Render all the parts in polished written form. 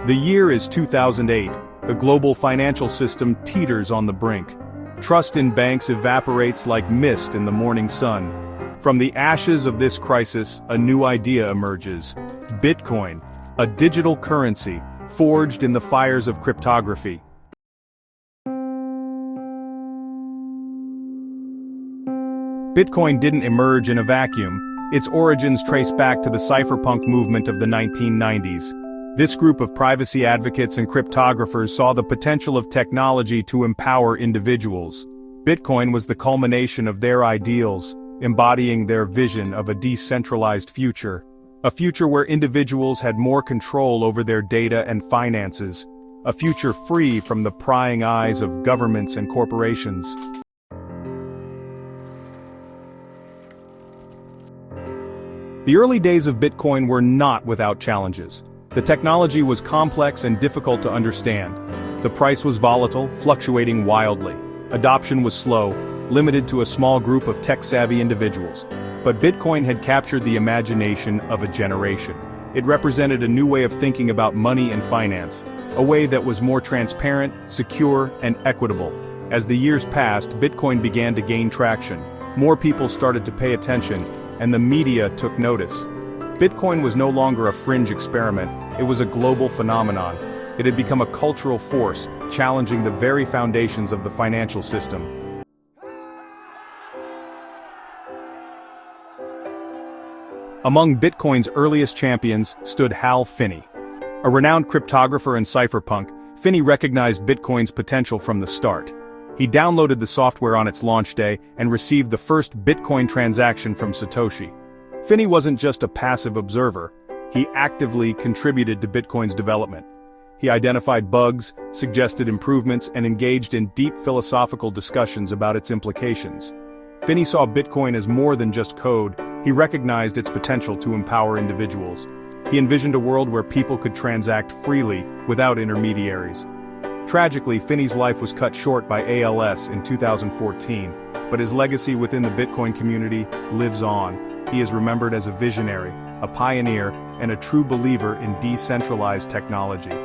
The year is 2008. The global financial system teeters on the brink. Trust in banks evaporates like mist in the morning sun. From the ashes of this crisis, a new idea emerges. Bitcoin, a digital currency, forged in the fires of cryptography. Bitcoin didn't emerge in a vacuum. Its origins trace back to the cypherpunk movement of the 1990s. This group of privacy advocates and cryptographers saw the potential of technology to empower individuals. Bitcoin was the culmination of their ideals, embodying their vision of a decentralized future. A future where individuals had more control over their data and finances. A future free from the prying eyes of governments and corporations. The early days of Bitcoin were not without challenges. The technology was complex and difficult to understand. The price was volatile, fluctuating wildly. Adoption was slow, limited to a small group of tech-savvy individuals. But Bitcoin had captured the imagination of a generation. It represented a new way of thinking about money and finance, a way that was more transparent, secure, and equitable. As the years passed, Bitcoin began to gain traction. More people started to pay attention, and the media took notice. Bitcoin was no longer a fringe experiment, it was a global phenomenon. It had become a cultural force, challenging the very foundations of the financial system. Among Bitcoin's earliest champions stood Hal Finney. A renowned cryptographer and cypherpunk, Finney recognized Bitcoin's potential from the start. He downloaded the software on its launch day and received the first Bitcoin transaction from Satoshi. Finney wasn't just a passive observer, he actively contributed to Bitcoin's development. He identified bugs, suggested improvements, and engaged in deep philosophical discussions about its implications. Finney saw Bitcoin as more than just code, he recognized its potential to empower individuals. He envisioned a world where people could transact freely, without intermediaries. Tragically, Finney's life was cut short by ALS in 2014, but his legacy within the Bitcoin community lives on. He is remembered as a visionary, a pioneer, and a true believer in decentralized technology.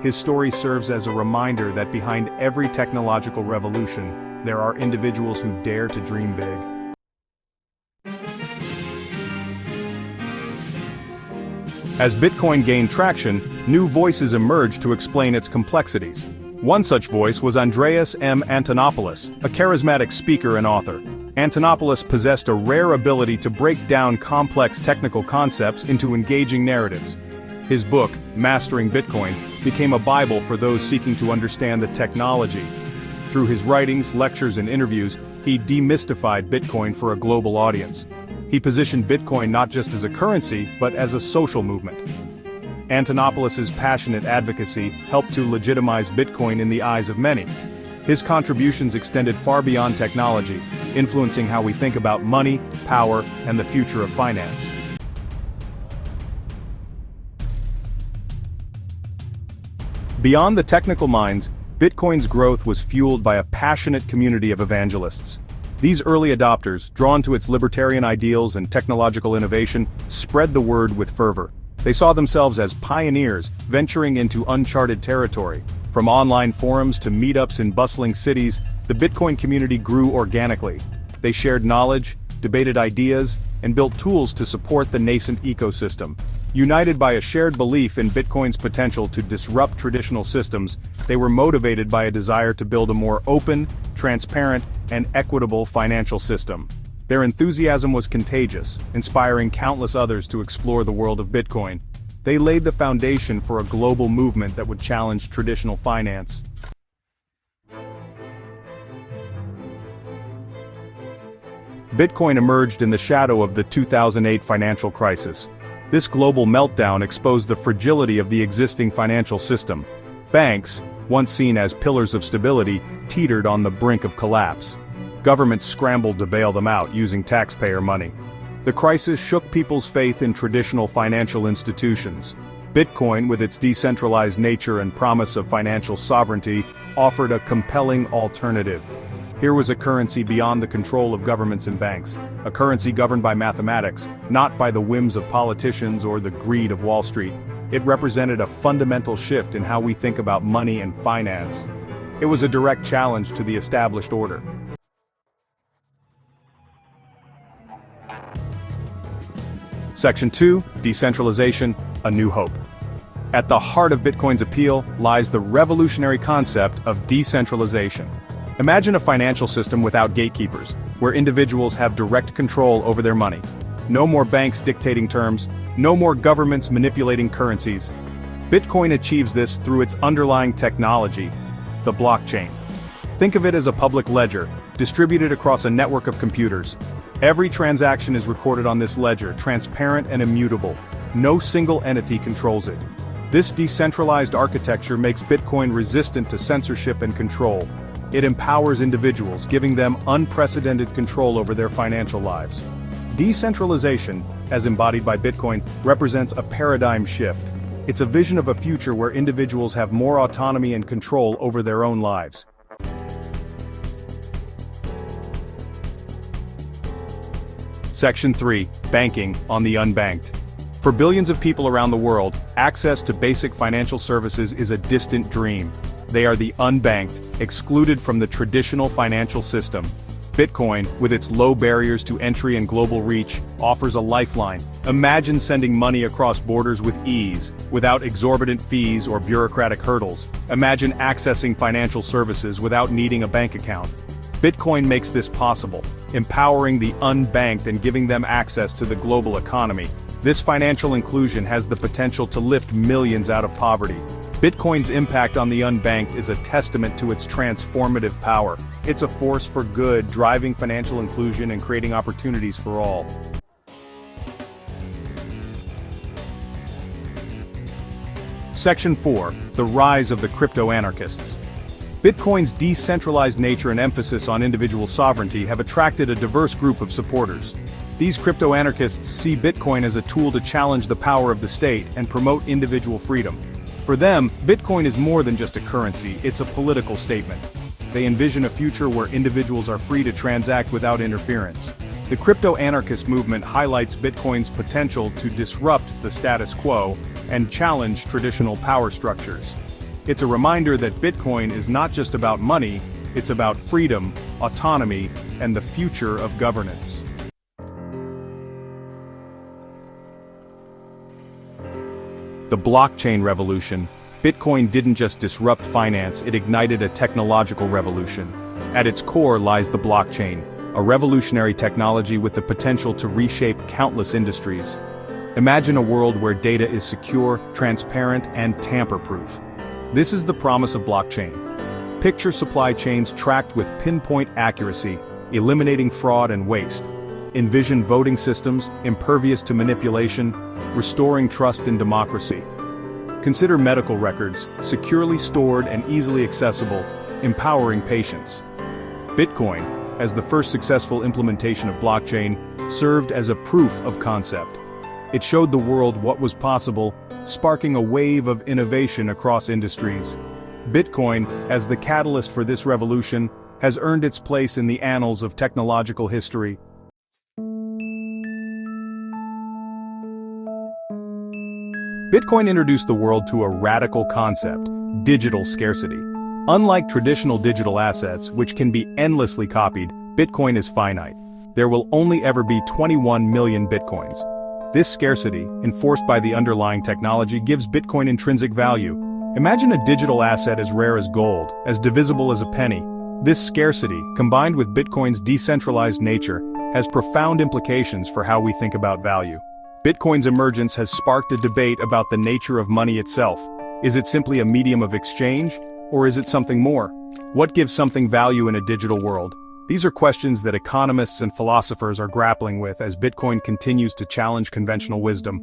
His story serves as a reminder that behind every technological revolution, there are individuals who dare to dream big. As Bitcoin gained traction, new voices emerged to explain its complexities. One such voice was Andreas M. Antonopoulos, a charismatic speaker and author. Antonopoulos possessed a rare ability to break down complex technical concepts into engaging narratives. His book, Mastering Bitcoin, became a Bible for those seeking to understand the technology. Through his writings, lectures, and interviews, he demystified Bitcoin for a global audience. He positioned Bitcoin not just as a currency, but as a social movement. Antonopoulos' passionate advocacy helped to legitimize Bitcoin in the eyes of many. His contributions extended far beyond technology, influencing how we think about money, power, and the future of finance. Beyond the technical minds, Bitcoin's growth was fueled by a passionate community of evangelists. These early adopters, drawn to its libertarian ideals and technological innovation, spread the word with fervor. They saw themselves as pioneers, venturing into uncharted territory. From online forums to meetups in bustling cities, the Bitcoin community grew organically. They shared knowledge, debated ideas, and built tools to support the nascent ecosystem. United by a shared belief in Bitcoin's potential to disrupt traditional systems, they were motivated by a desire to build a more open, transparent, and equitable financial system. Their enthusiasm was contagious, inspiring countless others to explore the world of Bitcoin. They laid the foundation for a global movement that would challenge traditional finance. Bitcoin emerged in the shadow of the 2008 financial crisis. This global meltdown exposed the fragility of the existing financial system. Banks, once seen as pillars of stability, teetered on the brink of collapse. Governments scrambled to bail them out using taxpayer money. The crisis shook people's faith in traditional financial institutions. Bitcoin, with its decentralized nature and promise of financial sovereignty, offered a compelling alternative. Here was a currency beyond the control of governments and banks, a currency governed by mathematics, not by the whims of politicians or the greed of Wall Street. It represented a fundamental shift in how we think about money and finance. It was a direct challenge to the established order. Section 2, Decentralization, A New Hope. At the heart of Bitcoin's appeal lies the revolutionary concept of decentralization. Imagine a financial system without gatekeepers, where individuals have direct control over their money. No more banks dictating terms, no more governments manipulating currencies. Bitcoin achieves this through its underlying technology, the blockchain. Think of it as a public ledger, distributed across a network of computers. Every transaction is recorded on this ledger, transparent and immutable. No single entity controls it. This decentralized architecture makes Bitcoin resistant to censorship and control. It empowers individuals, giving them unprecedented control over their financial lives. Decentralization, as embodied by Bitcoin, represents a paradigm shift. It's a vision of a future where individuals have more autonomy and control over their own lives. Section 3, Banking on the Unbanked. For billions of people around the world, access to basic financial services is a distant dream. They are the unbanked, excluded from the traditional financial system. Bitcoin, with its low barriers to entry and global reach, offers a lifeline. Imagine sending money across borders with ease, without exorbitant fees or bureaucratic hurdles. Imagine accessing financial services without needing a bank account. Bitcoin makes this possible, empowering the unbanked and giving them access to the global economy. This financial inclusion has the potential to lift millions out of poverty. Bitcoin's impact on the unbanked is a testament to its transformative power. It's a force for good, driving financial inclusion and creating opportunities for all. Section 4, The Rise of the Crypto-Anarchists. Bitcoin's decentralized nature and emphasis on individual sovereignty have attracted a diverse group of supporters. These crypto-anarchists see Bitcoin as a tool to challenge the power of the state and promote individual freedom. For them, Bitcoin is more than just a currency, it's a political statement. They envision a future where individuals are free to transact without interference. The crypto-anarchist movement highlights Bitcoin's potential to disrupt the status quo and challenge traditional power structures. It's a reminder that Bitcoin is not just about money, it's about freedom, autonomy, and the future of governance. The blockchain revolution. Bitcoin didn't just disrupt finance, it ignited a technological revolution. At its core lies the blockchain, a revolutionary technology with the potential to reshape countless industries. Imagine a world where data is secure, transparent, and tamper-proof. This is the promise of blockchain. Picture supply chains tracked with pinpoint accuracy, eliminating fraud and waste. Envision voting systems, impervious to manipulation, restoring trust in democracy. Consider medical records, securely stored and easily accessible, empowering patients. Bitcoin, as the first successful implementation of blockchain, served as a proof of concept. It showed the world what was possible, sparking a wave of innovation across industries. Bitcoin, as the catalyst for this revolution, has earned its place in the annals of technological history. Bitcoin introduced the world to a radical concept, digital scarcity. Unlike traditional digital assets, which can be endlessly copied, Bitcoin is finite. There will only ever be 21 million Bitcoins. This scarcity, enforced by the underlying technology, gives Bitcoin intrinsic value. Imagine a digital asset as rare as gold, as divisible as a penny. This scarcity, combined with Bitcoin's decentralized nature, has profound implications for how we think about value. Bitcoin's emergence has sparked a debate about the nature of money itself. Is it simply a medium of exchange, or is it something more? What gives something value in a digital world? These are questions that economists and philosophers are grappling with as Bitcoin continues to challenge conventional wisdom.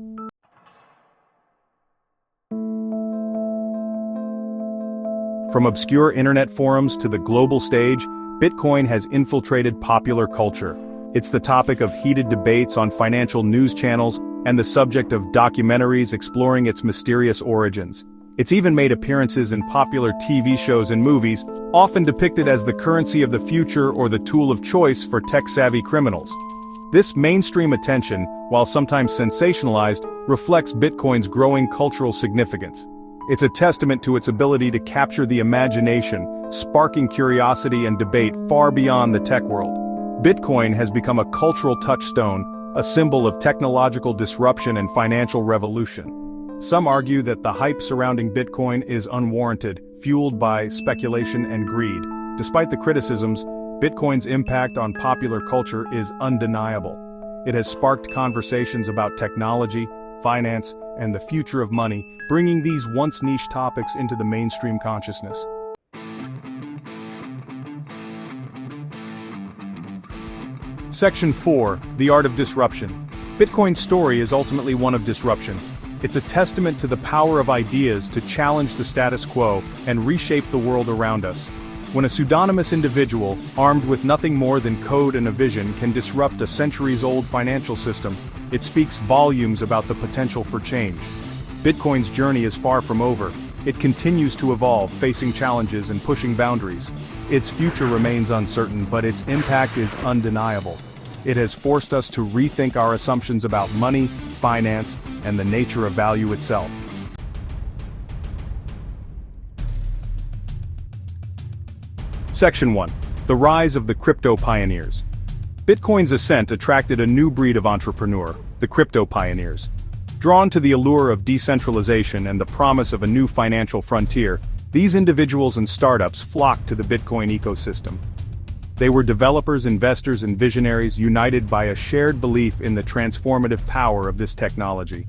From obscure internet forums to the global stage, Bitcoin has infiltrated popular culture. It's the topic of heated debates on financial news channels and the subject of documentaries exploring its mysterious origins. It's even made appearances in popular TV shows and movies, often depicted as the currency of the future or the tool of choice for tech-savvy criminals. This mainstream attention, while sometimes sensationalized, reflects Bitcoin's growing cultural significance. It's a testament to its ability to capture the imagination, sparking curiosity and debate far beyond the tech world. Bitcoin has become a cultural touchstone, a symbol of technological disruption and financial revolution. Some argue that the hype surrounding Bitcoin is unwarranted, fueled by speculation and greed. Despite the criticisms, Bitcoin's impact on popular culture is undeniable. It has sparked conversations about technology, finance, and the future of money, bringing these once niche topics into the mainstream consciousness. Section 4, The Art of Disruption. Bitcoin's story is ultimately one of disruption. It's a testament to the power of ideas to challenge the status quo and reshape the world around us. When a pseudonymous individual, armed with nothing more than code and a vision, can disrupt a centuries-old financial system, it speaks volumes about the potential for change. Bitcoin's journey is far from over. It continues to evolve, facing challenges and pushing boundaries. Its future remains uncertain, but its impact is undeniable. It has forced us to rethink our assumptions about money, finance, and the nature of value itself. Section 1. The Rise of the Crypto Pioneers. Bitcoin's ascent attracted a new breed of entrepreneur, the crypto pioneers. Drawn to the allure of decentralization and the promise of a new financial frontier, these individuals and startups flocked to the Bitcoin ecosystem. They were developers, investors, and visionaries united by a shared belief in the transformative power of this technology.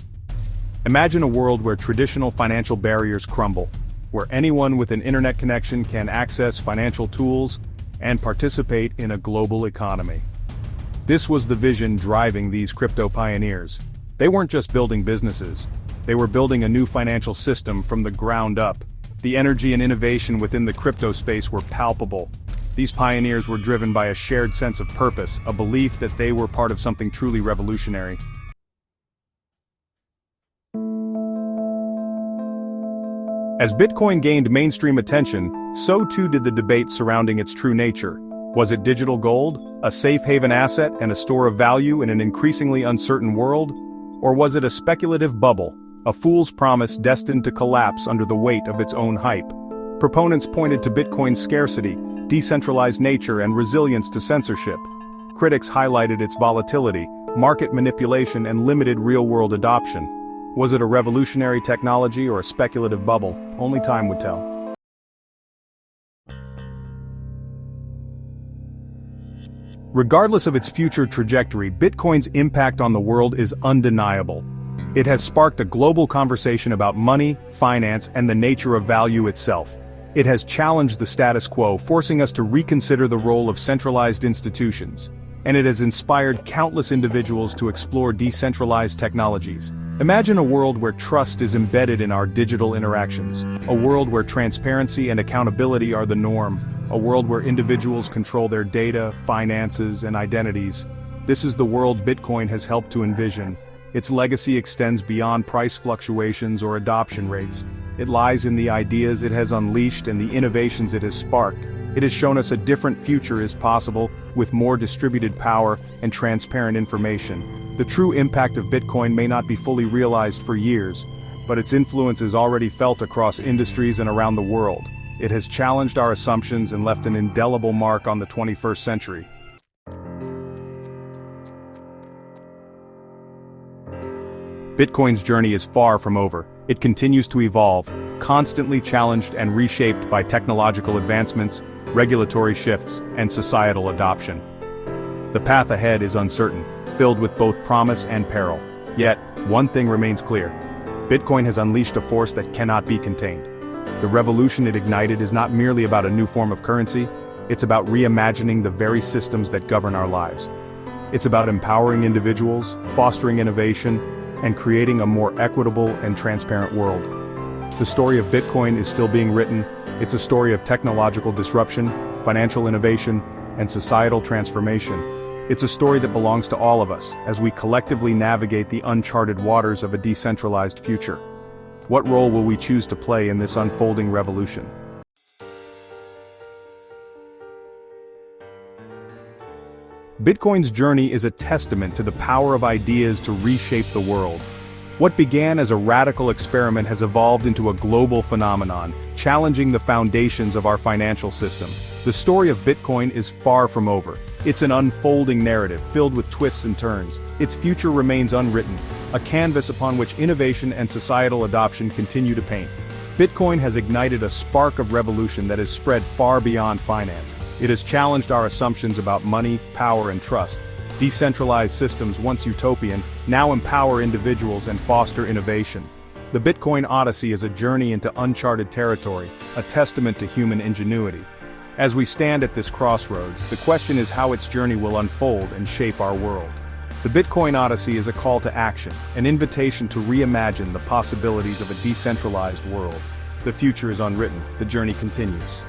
Imagine a world where traditional financial barriers crumble, where anyone with an internet connection can access financial tools and participate in a global economy. This was the vision driving these crypto pioneers. They weren't just building businesses, they were building a new financial system from the ground up. The energy and innovation within the crypto space were palpable. These pioneers were driven by a shared sense of purpose, a belief that they were part of something truly revolutionary. As Bitcoin gained mainstream attention, so too did the debate surrounding its true nature. Was it digital gold, a safe haven asset and a store of value in an increasingly uncertain world? Or was it a speculative bubble, a fool's promise destined to collapse under the weight of its own hype? Proponents pointed to Bitcoin's scarcity, decentralized nature, and resilience to censorship. Critics highlighted its volatility, market manipulation, and limited real-world adoption. Was it a revolutionary technology or a speculative bubble? Only time would tell. Regardless of its future trajectory, Bitcoin's impact on the world is undeniable. It has sparked a global conversation about money, finance, and the nature of value itself. It has challenged the status quo, forcing us to reconsider the role of centralized institutions. And it has inspired countless individuals to explore decentralized technologies. Imagine a world where trust is embedded in our digital interactions, a world where transparency and accountability are the norm, a world where individuals control their data, finances, and identities. This is the world Bitcoin has helped to envision. Its legacy extends beyond price fluctuations or adoption rates. It lies in the ideas it has unleashed and the innovations it has sparked. It has shown us a different future is possible, with more distributed power and transparent information. The true impact of Bitcoin may not be fully realized for years, but its influence is already felt across industries and around the world. It has challenged our assumptions and left an indelible mark on the 21st century. Bitcoin's journey is far from over. It continues to evolve, constantly challenged and reshaped by technological advancements, regulatory shifts, and societal adoption. The path ahead is uncertain, filled with both promise and peril. Yet, one thing remains clear. Bitcoin has unleashed a force that cannot be contained. The revolution it ignited is not merely about a new form of currency, it's about reimagining the very systems that govern our lives. It's about empowering individuals, fostering innovation, and creating a more equitable and transparent world. The story of Bitcoin is still being written. It's a story of technological disruption, financial innovation, and societal transformation. It's a story that belongs to all of us as we collectively navigate the uncharted waters of a decentralized future. What role will we choose to play in this unfolding revolution? Bitcoin's journey is a testament to the power of ideas to reshape the world. What began as a radical experiment has evolved into a global phenomenon, challenging the foundations of our financial system. The story of Bitcoin is far from over. It's an unfolding narrative filled with twists and turns. Its future remains unwritten, a canvas upon which innovation and societal adoption continue to paint. Bitcoin has ignited a spark of revolution that has spread far beyond finance. It has challenged our assumptions about money, power, and trust. Decentralized systems, once utopian, now empower individuals and foster innovation. The Bitcoin Odyssey is a journey into uncharted territory, a testament to human ingenuity. As we stand at this crossroads, the question is how its journey will unfold and shape our world. The Bitcoin Odyssey is a call to action, an invitation to reimagine the possibilities of a decentralized world. The future is unwritten, the journey continues.